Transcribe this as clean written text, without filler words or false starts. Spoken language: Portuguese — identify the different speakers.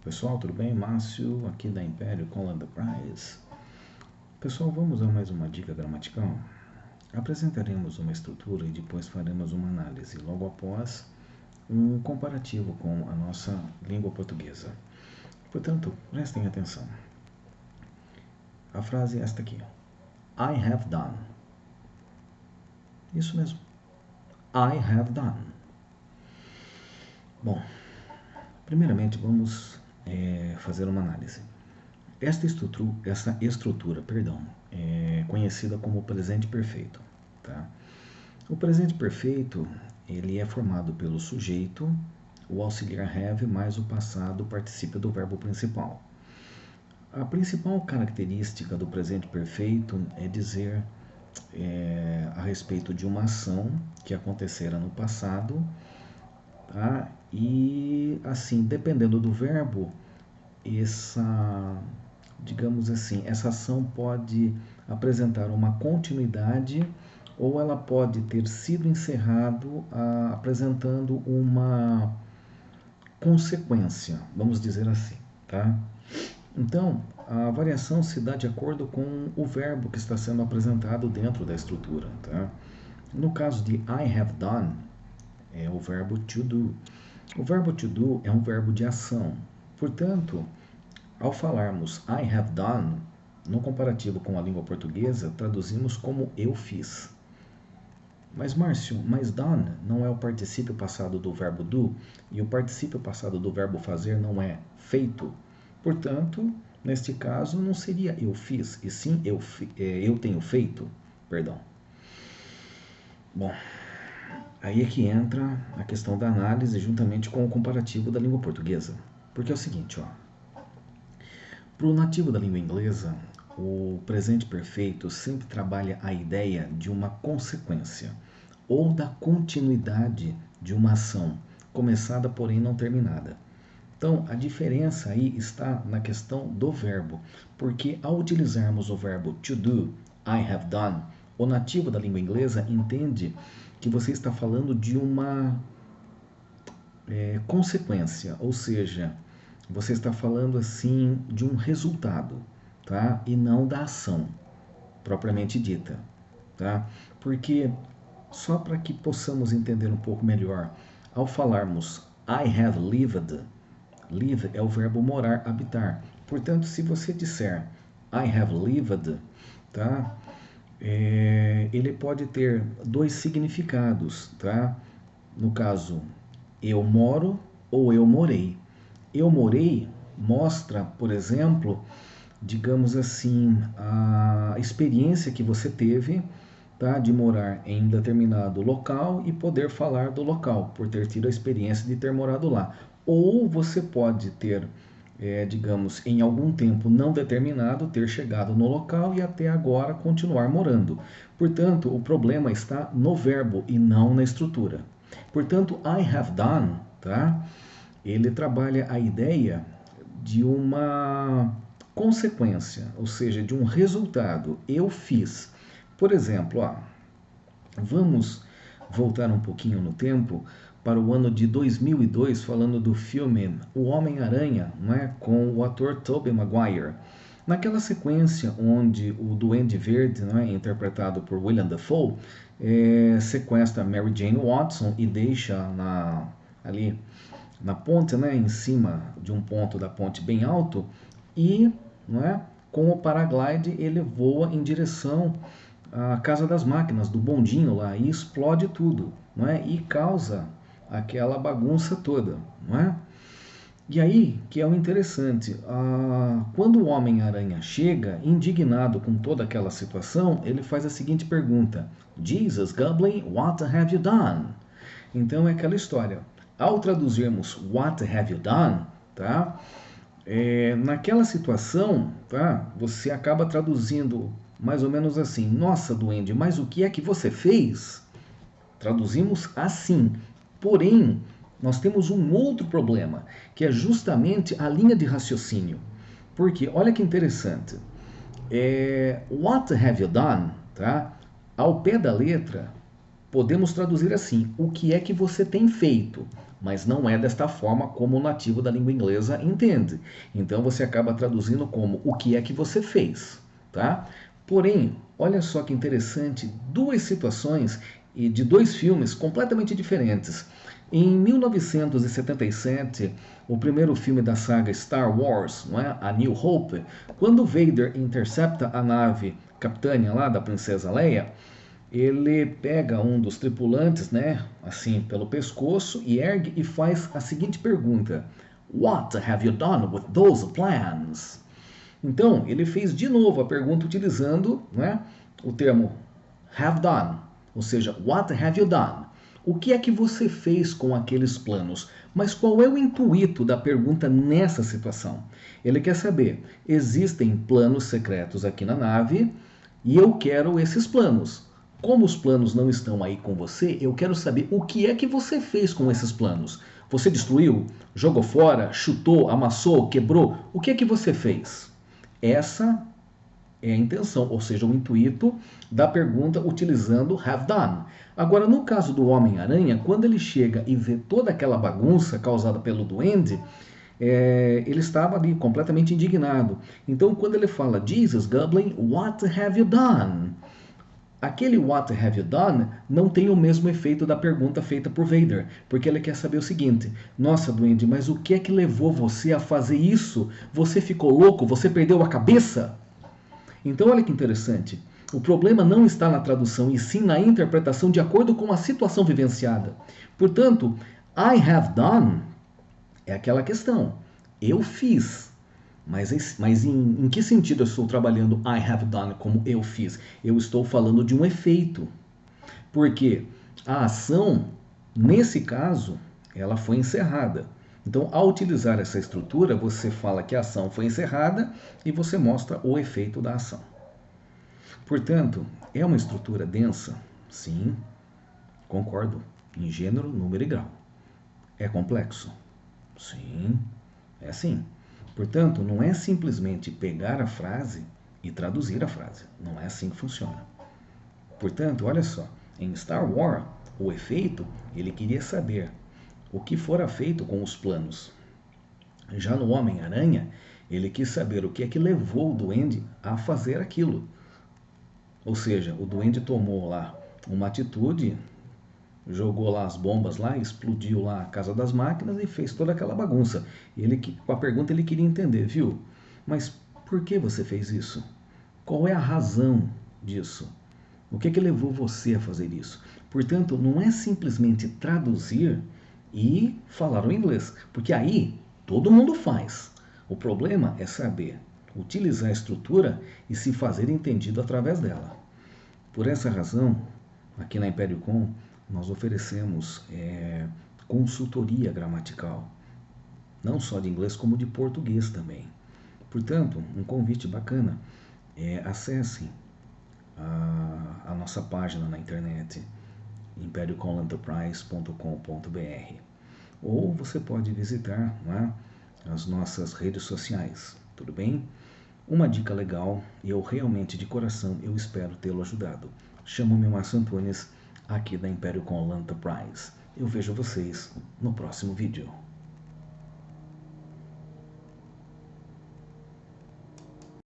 Speaker 1: Pessoal, tudo bem? Márcio, aqui da Império com Enterprise. Pessoal, vamos a mais uma dica gramatical. Apresentaremos uma estrutura e depois faremos uma análise, logo após um comparativo com a nossa língua portuguesa. Portanto, prestem atenção. A frase é esta aqui. I have done. Isso mesmo. I have done. Bom, primeiramente vamos fazer uma análise. Essa estrutura é conhecida como presente perfeito. Tá? O presente perfeito ele é formado pelo sujeito, o auxiliar have mais o passado particípio do verbo principal. A principal característica do presente perfeito é dizer a respeito de uma ação que acontecera no passado, tá? E assim, dependendo do verbo, digamos assim, essa ação pode apresentar uma continuidade ou ela pode ter sido encerrado apresentando uma consequência, vamos dizer assim, tá? Então, a variação se dá de acordo com o verbo que está sendo apresentado dentro da estrutura, tá? No caso de I have done, é o verbo to do. O verbo to do é um verbo de ação. Portanto, ao falarmos I have done, no comparativo com a língua portuguesa, traduzimos como eu fiz. Mas, Márcio, done não é o particípio passado do verbo do e o particípio passado do verbo fazer não é feito. Portanto, neste caso, não seria eu fiz, e sim eu tenho feito. Perdão. Bom, aí é que entra a questão da análise juntamente com o comparativo da língua portuguesa. Porque é o seguinte, ó. Para o nativo da língua inglesa, o presente perfeito sempre trabalha a ideia de uma consequência ou da continuidade de uma ação, começada porém não terminada. Então, a diferença aí está na questão do verbo, porque ao utilizarmos o verbo to do, I have done, o nativo da língua inglesa entende que você está falando de uma consequência, ou seja, você está falando assim de um resultado, tá? E não da ação propriamente dita, tá? Porque só para que possamos entender um pouco melhor, ao falarmos I have lived, live é o verbo morar, habitar. Portanto, se você disser I have lived, tá? Ele pode ter dois significados, tá? No caso, eu moro ou eu morei. Eu morei mostra, por exemplo, digamos assim, a experiência que você teve, tá, de morar em determinado local e poder falar do local, por ter tido a experiência de ter morado lá. Ou você pode ter, digamos, em algum tempo não determinado, ter chegado no local e até agora continuar morando. Portanto, o problema está no verbo e não na estrutura. Portanto, I have done, tá? Ele trabalha a ideia de uma consequência, ou seja, de um resultado. Eu fiz. Por exemplo, vamos voltar um pouquinho no tempo para o ano de 2002, falando do filme O Homem-Aranha, né, com o ator Tobey Maguire. Naquela sequência onde o Duende Verde, né, interpretado por Willem Dafoe, sequestra Mary Jane Watson e deixa ali na ponte, né, em cima de um ponto da ponte bem alto, e com o paraglide ele voa em direção à Casa das Máquinas, do bondinho lá, e explode tudo, e causa aquela bagunça toda. E aí que é o interessante, quando o Homem-Aranha chega, indignado com toda aquela situação, ele faz a seguinte pergunta: Jesus Goblin, what have you done? Então é aquela história. Ao traduzirmos what have you done, tá? Naquela situação, tá? Você acaba traduzindo mais ou menos assim: nossa, duende, mas o que é que você fez? Traduzimos assim. Porém, nós temos um outro problema, que é justamente a linha de raciocínio. Porque, olha que interessante, what have you done, tá? Ao pé da letra, podemos traduzir assim: o que é que você tem feito? mas não é desta forma como o nativo da língua inglesa entende. Então você acaba traduzindo como o que é que você fez, tá? Porém, olha só que interessante, duas situações e de dois filmes completamente diferentes. Em 1977, o primeiro filme da saga Star Wars, não é? A New Hope, quando Vader intercepta a nave capitânia lá da princesa Leia, ele pega um dos tripulantes, né, assim, pelo pescoço e ergue e faz a seguinte pergunta: What have you done with those plans? Então, ele fez de novo a pergunta utilizando, né, o termo have done, ou seja, what have you done? O que é que você fez com aqueles planos? Mas qual é o intuito da pergunta nessa situação? Ele quer saber, existem planos secretos aqui na nave e eu quero esses planos. Como os planos não estão aí com você, eu quero saber o que é que você fez com esses planos. Você destruiu? Jogou fora? Chutou? Amassou? Quebrou? O que é que você fez? Essa é a intenção, ou seja, o intuito da pergunta utilizando have done. Agora, no caso do Homem-Aranha, quando ele chega e vê toda aquela bagunça causada pelo duende, ele estava ali completamente indignado. Então, quando ele fala Jesus Goblin, what have you done? Aquele what have you done não tem o mesmo efeito da pergunta feita por Vader, porque ele quer saber o seguinte: nossa, duende, mas o que é que levou você a fazer isso? Você ficou louco? Você perdeu a cabeça? Então, olha que interessante. O problema não está na tradução, e sim na interpretação de acordo com a situação vivenciada. Portanto, I have done é aquela questão. Eu fiz. Mas em que sentido eu estou trabalhando I have done como eu fiz? Eu estou falando de um efeito. Porque a ação, nesse caso, ela foi encerrada. Então, ao utilizar essa estrutura, você fala que a ação foi encerrada e você mostra o efeito da ação. Portanto, é uma estrutura densa? Sim, concordo. Em gênero, número e grau. É complexo? Sim, é sim. Portanto, não é simplesmente pegar a frase e traduzir a frase. Não é assim que funciona. Portanto, olha só, em Star Wars, o efeito, ele queria saber o que fora feito com os planos. Já no Homem-Aranha, ele quis saber o que é que levou o duende a fazer aquilo. Ou seja, o duende tomou lá uma atitude, jogou lá as bombas lá, explodiu lá a Casa das Máquinas e fez toda aquela bagunça. Ele, com a pergunta ele queria entender, viu? Mas por que você fez isso? Qual é a razão disso? O que é que levou você a fazer isso? Portanto, não é simplesmente traduzir e falar o inglês, porque aí todo mundo faz. O problema é saber utilizar a estrutura e se fazer entendido através dela. Por essa razão, aqui na Império Com, nós oferecemos consultoria gramatical, não só de inglês como de português também. Portanto, um convite bacana acessem a nossa página na internet, impériocolenterprise.com.br, ou você pode visitar lá as nossas redes sociais, tudo bem? Uma dica legal, e eu realmente de coração eu espero tê-lo ajudado. Chamo-me Márcio Antunes, aqui da Império Com Enterprise. Eu vejo vocês no próximo vídeo.